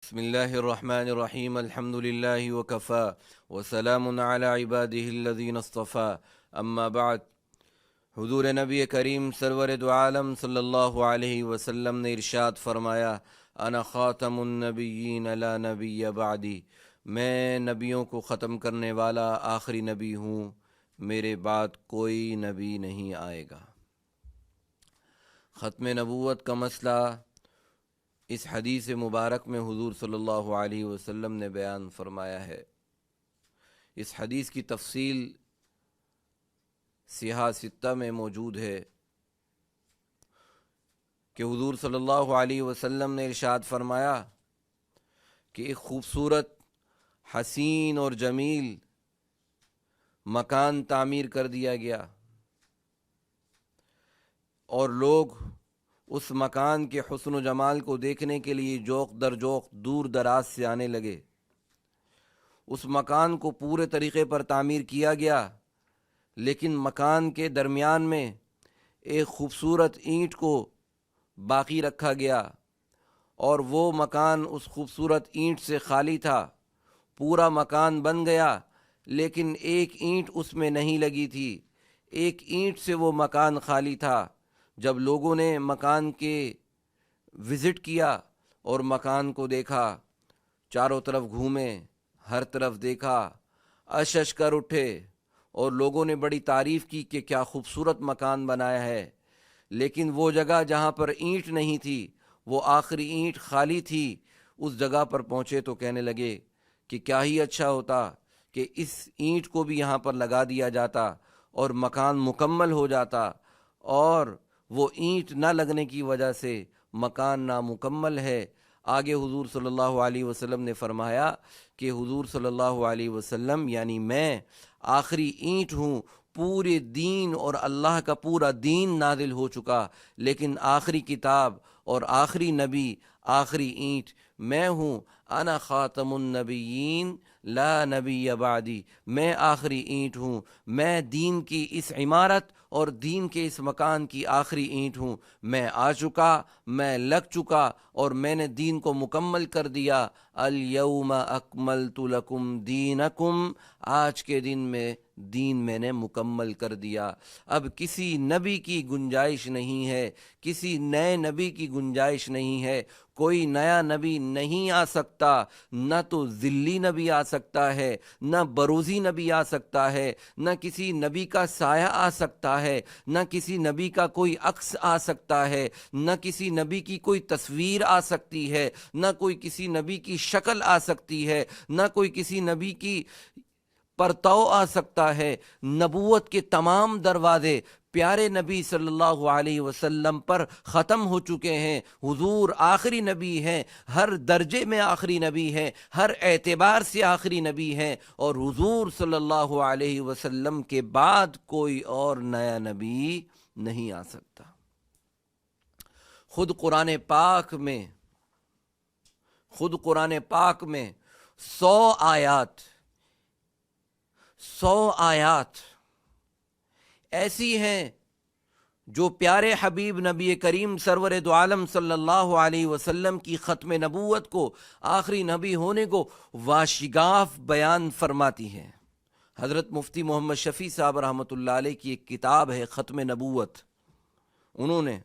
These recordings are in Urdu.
بسم اللہ الرحمن الرحیم الحمد للہ وکفا وسلام علی عبادہ الذین اصطفیٰ اما بعد۔ حضور نبی کریم سرور دو عالم صلی اللہ علیہ وسلم نے ارشاد فرمایا، انا خاتم النبیین لا نبی بعدی، میں نبیوں کو ختم کرنے والا آخری نبی ہوں، میرے بعد کوئی نبی نہیں آئے گا۔ ختم نبوت کا مسئلہ اس حدیث مبارک میں حضور صلی اللہ علیہ وسلم نے بیان فرمایا ہے۔ اس حدیث کی تفصیل صحاح ستہ میں موجود ہے کہ حضور صلی اللہ علیہ وسلم نے ارشاد فرمایا کہ ایک خوبصورت، حسین اور جمیل مکان تعمیر کر دیا گیا اور لوگ اس مکان کے حسن و جمال کو دیکھنے کے لیے جوق در جوق دور دراز سے آنے لگے۔ اس مکان کو پورے طریقے پر تعمیر کیا گیا، لیکن مکان کے درمیان میں ایک خوبصورت اینٹ کو باقی رکھا گیا اور وہ مکان اس خوبصورت اینٹ سے خالی تھا۔ پورا مکان بن گیا لیکن ایک اینٹ اس میں نہیں لگی تھی، ایک اینٹ سے وہ مکان خالی تھا۔ جب لوگوں نے مکان کے وزٹ کیا اور مکان کو دیکھا، چاروں طرف گھومے، ہر طرف دیکھا، اشش کر اٹھے اور لوگوں نے بڑی تعریف کی کہ کیا خوبصورت مکان بنایا ہے، لیکن وہ جگہ جہاں پر اینٹ نہیں تھی، وہ آخری اینٹ خالی تھی۔ اس جگہ پر پہنچے تو کہنے لگے کہ کیا ہی اچھا ہوتا کہ اس اینٹ کو بھی یہاں پر لگا دیا جاتا اور مکان مکمل ہو جاتا، اور وہ اینٹ نہ لگنے کی وجہ سے مکان نامکمل ہے۔ آگے حضور صلی اللہ علیہ وسلم نے فرمایا کہ حضور صلی اللہ علیہ وسلم یعنی میں آخری اینٹ ہوں، پورے دین اور اللہ کا پورا دین نازل ہو چکا، لیکن آخری کتاب اور آخری نبی، آخری اینٹ میں ہوں۔ انا خاتم النبیین لا نبی بعدی، میں آخری اینٹ ہوں، میں دین کی اس عمارت اور دین کے اس مکان کی آخری اینٹ ہوں۔ میں آ چکا، میں لگ چکا اور میں نے دین کو مکمل کر دیا۔ الیوم اکملت لکم دینکم، آج کے دن میں دین میں نے مکمل کر دیا۔ اب کسی نبی کی گنجائش نہیں ہے، کسی نئے نبی کی گنجائش نہیں ہے۔ کوئی نیا نبی نہیں آ سکتا، نہ تو ذلی نبی آ سکتا ہے، نہ بروزی نبی آ سکتا ہے، نہ کسی نبی کا سایہ آ سکتا ہے، نہ کسی نبی کا کوئی عکس آ سکتا ہے، نہ کسی نبی کی کوئی تصویر آ سکتی ہے، نہ کوئی کسی نبی کی شکل آ سکتی ہے، نہ کوئی کسی نبی کی پرتو آ سکتا ہے۔ نبوت کے تمام دروازے پیارے نبی صلی اللہ علیہ وسلم پر ختم ہو چکے ہیں۔ حضور آخری نبی ہیں، ہر درجے میں آخری نبی ہیں، ہر اعتبار سے آخری نبی ہیں، اور حضور صلی اللہ علیہ وسلم کے بعد کوئی اور نیا نبی نہیں آ سکتا۔ خود قرآن پاک میں 100 آیات ایسی ہیں جو پیارے حبیب نبی کریم سرور دو عالم صلی اللہ علیہ وسلم کی ختم نبوت کو، آخری نبی ہونے کو واشگاف بیان فرماتی ہیں۔ حضرت مفتی محمد شفیع صاحب رحمۃ اللہ علیہ کی ایک کتاب ہے ختم نبوت، انہوں نے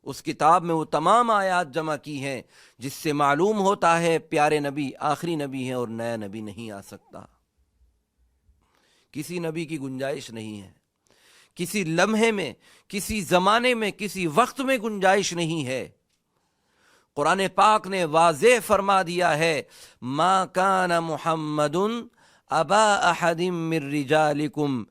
اس کتاب میں وہ تمام آیات جمع کی ہیں جس سے معلوم ہوتا ہے پیارے نبی آخری نبی ہیں اور نیا نبی نہیں آ سکتا۔ کسی نبی کی گنجائش نہیں ہے، کسی لمحے میں، کسی زمانے میں، کسی وقت میں گنجائش نہیں ہے۔ قرآن پاک نے واضح فرما دیا ہے، ما کان محمد ابا احد من رجالکم،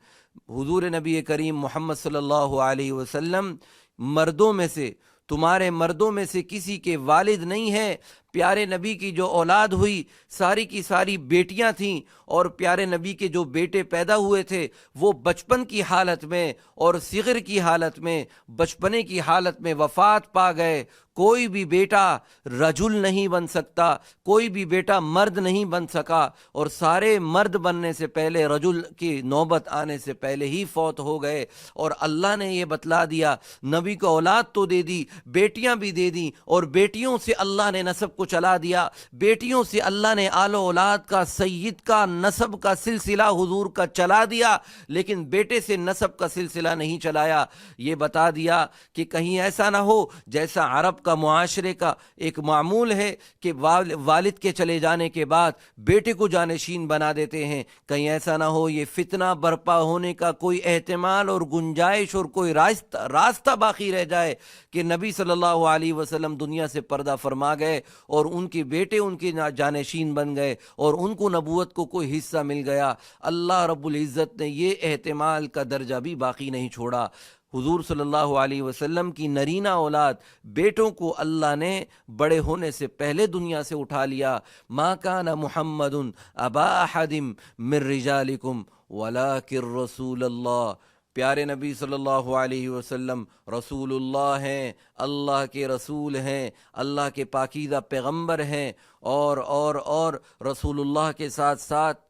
حضور نبی کریم محمد صلی اللہ علیہ وسلم مردوں میں سے، تمہارے مردوں میں سے کسی کے والد نہیں ہے۔ پیارے نبی کی جو اولاد ہوئی ساری کی ساری بیٹیاں تھیں، اور پیارے نبی کے جو بیٹے پیدا ہوئے تھے وہ بچپن کی حالت میں اور صغر کی حالت میں، بچپنے کی حالت میں وفات پا گئے۔ کوئی بھی بیٹا رجل نہیں بن سکتا، کوئی بھی بیٹا مرد نہیں بن سکا، اور سارے مرد بننے سے پہلے رجل کی نوبت آنے سے پہلے ہی فوت ہو گئے۔ اور اللہ نے یہ بتلا دیا، نبی کو اولاد تو دے دی، بیٹیاں بھی دے دی، اور بیٹیوں سے اللہ نے نسب کو چلا دیا. بیٹیوں سے اللہ نے آل و اولاد کا، سید کا، نسب کا سلسلہ حضور کا چلا دیا، لیکن بیٹے سے نسب کا سلسلہ نہیں چلایا. یہ بتا دیا کہ کہیں ایسا نہ ہو جیسا عرب کا معاشرے کا ایک معمول ہے کہ والد کے چلے جانے کے بعد بیٹے کو جانشین بنا دیتے ہیں. کہیں ایسا نہ ہو یہ فتنہ برپا ہونے کا کوئی احتمال اور گنجائش اور کوئی راستہ باقی رہ جائے کہ نبی صلی اللہ علیہ وسلم دنیا سے پردہ فرما گئے اور ان کے بیٹے ان کے جانشین بن گئے اور ان کو نبوت کو کوئی حصہ مل گیا. اللہ رب العزت نے یہ احتمال کا درجہ بھی باقی نہیں چھوڑا. حضور صلی اللہ علیہ وسلم کی نرینہ اولاد بیٹوں کو اللہ نے بڑے ہونے سے پہلے دنیا سے اٹھا لیا. ما کان محمد ابا احد من رجالکم ولکن رسول اللہ. پیارے نبی صلی اللہ علیہ وسلم رسول اللہ ہیں، اللہ کے رسول ہیں، اللہ کے پاکیزہ پیغمبر ہیں، اور رسول اللہ کے ساتھ ساتھ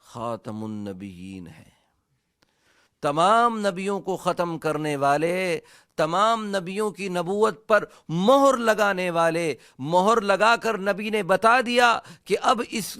خاتم النبیین ہیں. تمام نبیوں کو ختم کرنے والے، تمام نبیوں کی نبوت پر مہر لگانے والے. مہر لگا کر نبی نے بتا دیا کہ اب اس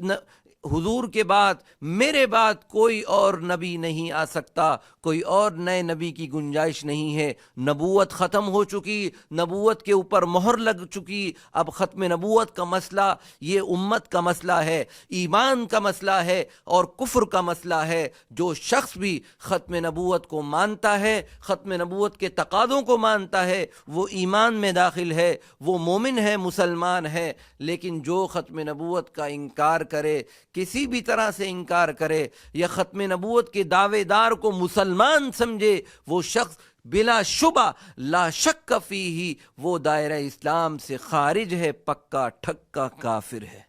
حضور کے بعد، میرے بعد کوئی اور نبی نہیں آ سکتا، کوئی اور نئے نبی کی گنجائش نہیں ہے. نبوت ختم ہو چکی، نبوت کے اوپر مہر لگ چکی. اب ختم نبوت کا مسئلہ یہ امت کا مسئلہ ہے، ایمان کا مسئلہ ہے اور کفر کا مسئلہ ہے. جو شخص بھی ختم نبوت کو مانتا ہے، ختم نبوت کے تقاضوں کو مانتا ہے، وہ ایمان میں داخل ہے، وہ مومن ہے، مسلمان ہے. لیکن جو ختم نبوت کا انکار کرے، کسی بھی طرح سے انکار کرے یا ختم نبوت کے دعوے دار کو مسلمان سمجھے، وہ شخص بلا شبہ لا شک فیہ وہ دائرہ اسلام سے خارج ہے، پکا ٹھکا کافر ہے.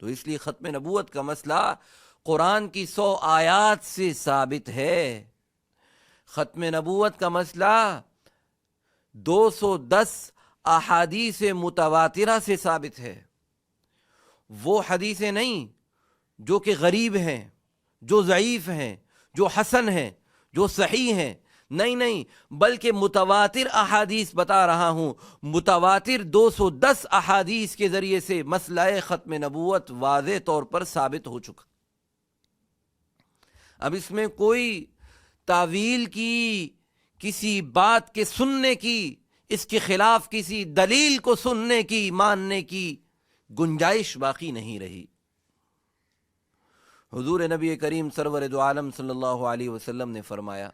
تو اس لیے ختم نبوت کا مسئلہ قرآن کی 100 آیات سے ثابت ہے. ختم نبوت کا مسئلہ 210 احادیث متواترہ سے ثابت ہے. وہ حدیثیں نہیں جو کہ غریب ہیں، جو ضعیف ہیں، جو حسن ہیں، جو صحیح ہیں، نہیں، بلکہ متواتر احادیث بتا رہا ہوں. متواتر 210 احادیث کے ذریعے سے مسئلہ ختم نبوت واضح طور پر ثابت ہو چکا. اب اس میں کوئی تعویل کی، کسی بات کے سننے کی، اس کے خلاف کسی دلیل کو سننے کی، ماننے کی گنجائش باقی نہیں رہی. حضور نبی کریم سرور دو عالم صلی اللہ علیہ وسلم نے فرمایا،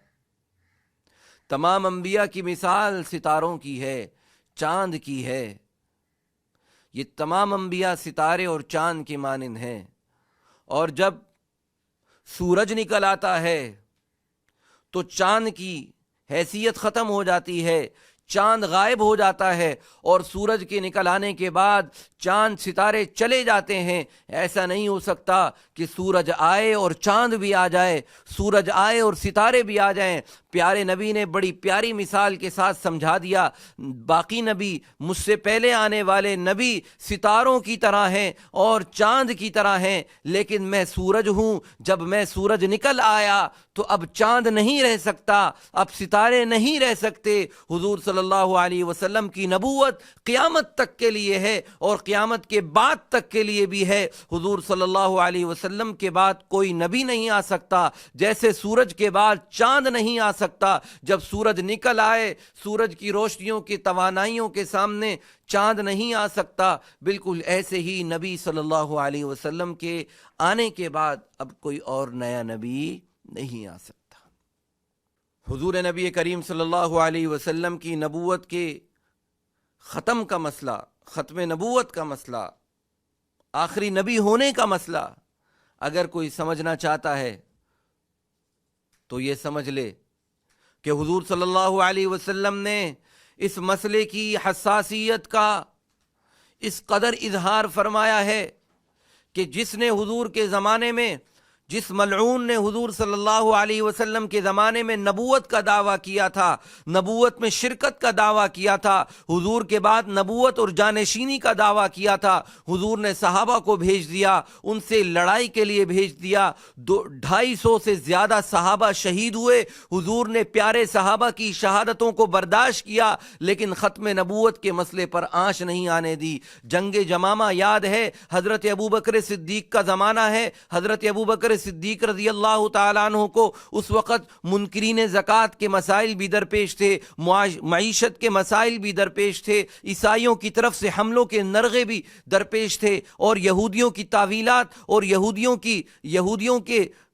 تمام انبیاء کی مثال ستاروں کی ہے، چاند کی ہے. یہ تمام انبیاء ستارے اور چاند کے مانند ہیں، اور جب سورج نکل آتا ہے تو چاند کی حیثیت ختم ہو جاتی ہے، چاند غائب ہو جاتا ہے، اور سورج کے نکل آنے کے بعد چاند ستارے چلے جاتے ہیں. ایسا نہیں ہو سکتا کہ سورج آئے اور چاند بھی آ جائے، سورج آئے اور ستارے بھی آ جائیں. پیارے نبی نے بڑی پیاری مثال کے ساتھ سمجھا دیا. باقی نبی، مجھ سے پہلے آنے والے نبی ستاروں کی طرح ہیں اور چاند کی طرح ہیں، لیکن میں سورج ہوں. جب میں سورج نکل آیا تو اب چاند نہیں رہ سکتا، اب ستارے نہیں رہ سکتے. حضور صلی اللہ علیہ وسلم کی نبوت قیامت تک کے لیے ہے اور قیامت کے بعد تک کے لیے بھی ہے. حضور صلی اللہ علیہ وسلم کے بعد کوئی نبی نہیں آ سکتا، جیسے سورج کے بعد چاند نہیں آ سکتا. جب سورج نکل آئے، سورج کی روشنیوں کی توانائیوں کے سامنے چاند نہیں آ سکتا، بالکل ایسے ہی نبی صلی اللہ علیہ وسلم کے آنے کے بعد اب کوئی اور نیا نبی نہیں آ سکتا. حضور نبی کریم صلی اللہ علیہ وسلم کی نبوت کے ختم کا مسئلہ، ختم نبوت کا مسئلہ، آخری نبی ہونے کا مسئلہ اگر کوئی سمجھنا چاہتا ہے تو یہ سمجھ لے کہ حضور صلی اللہ علیہ وسلم نے اس مسئلے کی حساسیت کا اس قدر اظہار فرمایا ہے کہ جس نے حضور کے زمانے میں جس ملعون نے حضور صلی اللہ علیہ وسلم کے زمانے میں نبوت کا دعویٰ کیا تھا، نبوت میں شرکت کا دعویٰ کیا تھا، حضور کے بعد نبوت اور جانشینی کا دعویٰ کیا تھا، حضور نے صحابہ کو بھیج دیا، ان سے لڑائی کے لیے بھیج دیا، 250 سے زیادہ صحابہ شہید ہوئے، حضور نے پیارے صحابہ کی شہادتوں کو برداشت کیا، لیکن ختم نبوت کے مسئلے پر آنچ نہیں آنے دی۔ جنگ جمامہ یاد ہے، حضرت ابوبکر صدیق کا زمانہ ہے، حضرت ابوبکر صدیق رضی اللہ تعالیٰ عنہ کو اس وقت منکرین زکوٰۃ کے مسائل بھی درپیش تھے، معیشت کے مسائل بھی درپیش تھے، عیسائیوں کی طرف سے حملوں کے نرغے بھی درپیش تھے، اور یہودیوں کی تعویلات اور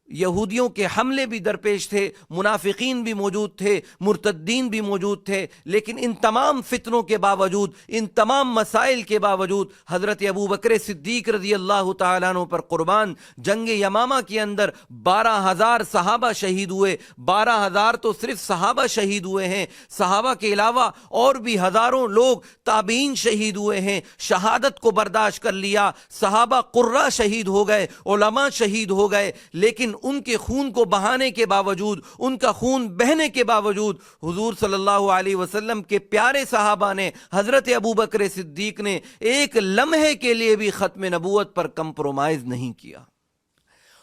یہودیوں کے حملے بھی درپیش تھے، منافقین بھی موجود تھے، مرتدین بھی موجود تھے۔ لیکن ان تمام فتنوں کے باوجود، ان تمام مسائل کے باوجود حضرت ابوبکر صدیق رضی اللہ تعالیٰ عنہ پر قربان جنگ یمامہ کے اندر 12,000 صحابہ شہید ہوئے۔ 12,000 تو صرف صحابہ شہید ہوئے ہیں، صحابہ کے علاوہ اور بھی ہزاروں لوگ تابعین شہید ہوئے ہیں، شہادت کو برداشت کر لیا، صحابہ قرہ شہید ہو گئے، علماء شہید ہو گئے، لیکن ان کے خون کو بہانے کے باوجود، ان کا خون بہنے کے باوجود، حضور صلی اللہ علیہ وسلم کے پیارے صحابہ نے، حضرت ابوبکر صدیق نے ایک لمحے کے لیے بھی ختم نبوت پر کمپرومائز نہیں کیا۔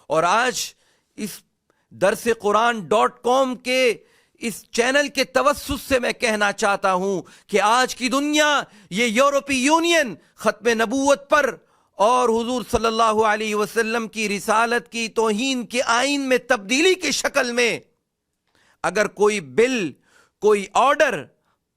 اور آج اس درس قرآن.com کے اس چینل کے توسط سے میں کہنا چاہتا ہوں کہ آج کی دنیا، یہ یورپی یونین ختم نبوت پر اور حضور صلی اللہ علیہ وسلم کی رسالت کی توہین کے آئین میں تبدیلی کی شکل میں اگر کوئی بل، کوئی آرڈر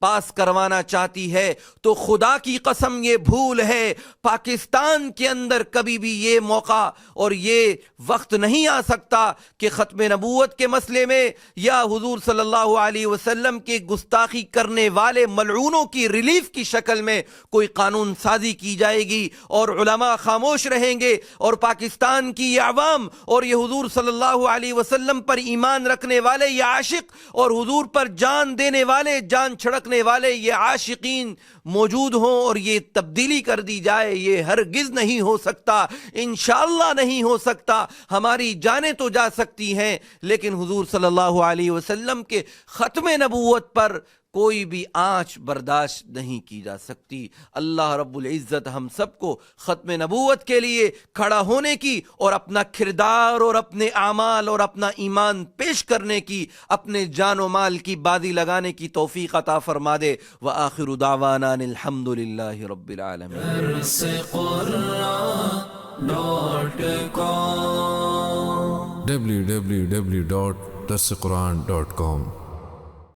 پاس کروانا چاہتی ہے تو خدا کی قسم یہ بھول ہے، پاکستان کے اندر کبھی بھی یہ موقع اور یہ وقت نہیں آ سکتا کہ ختم نبوت کے مسئلے میں یا حضور صلی اللہ علیہ وسلم کے گستاخی کرنے والے ملعونوں کی ریلیف کی شکل میں کوئی قانون سازی کی جائے گی اور علماء خاموش رہیں گے، اور پاکستان کی یہ عوام اور یہ حضور صلی اللہ علیہ وسلم پر ایمان رکھنے والے یہ عاشق اور حضور پر جان دینے والے، جان چھڑکنے والے یہ عاشقین موجود ہوں اور یہ تبدیلی کر دی جائے، یہ ہرگز نہیں ہو سکتا، انشاءاللہ نہیں ہو سکتا۔ ہماری جانیں تو جا سکتی ہیں، لیکن حضور صلی اللہ علیہ وسلم کے ختم نبوت پر کوئی بھی آنچ برداشت نہیں کی جا سکتی۔ اللہ رب العزت ہم سب کو ختم نبوت کے لیے کھڑا ہونے کی اور اپنا کردار اور اپنے اعمال اور اپنا ایمان پیش کرنے کی، اپنے جان و مال کی بازی لگانے کی توفیق عطا فرما دے۔ وآخر دعوانا الحمد للہ رب العالمین۔ www.darsequran.com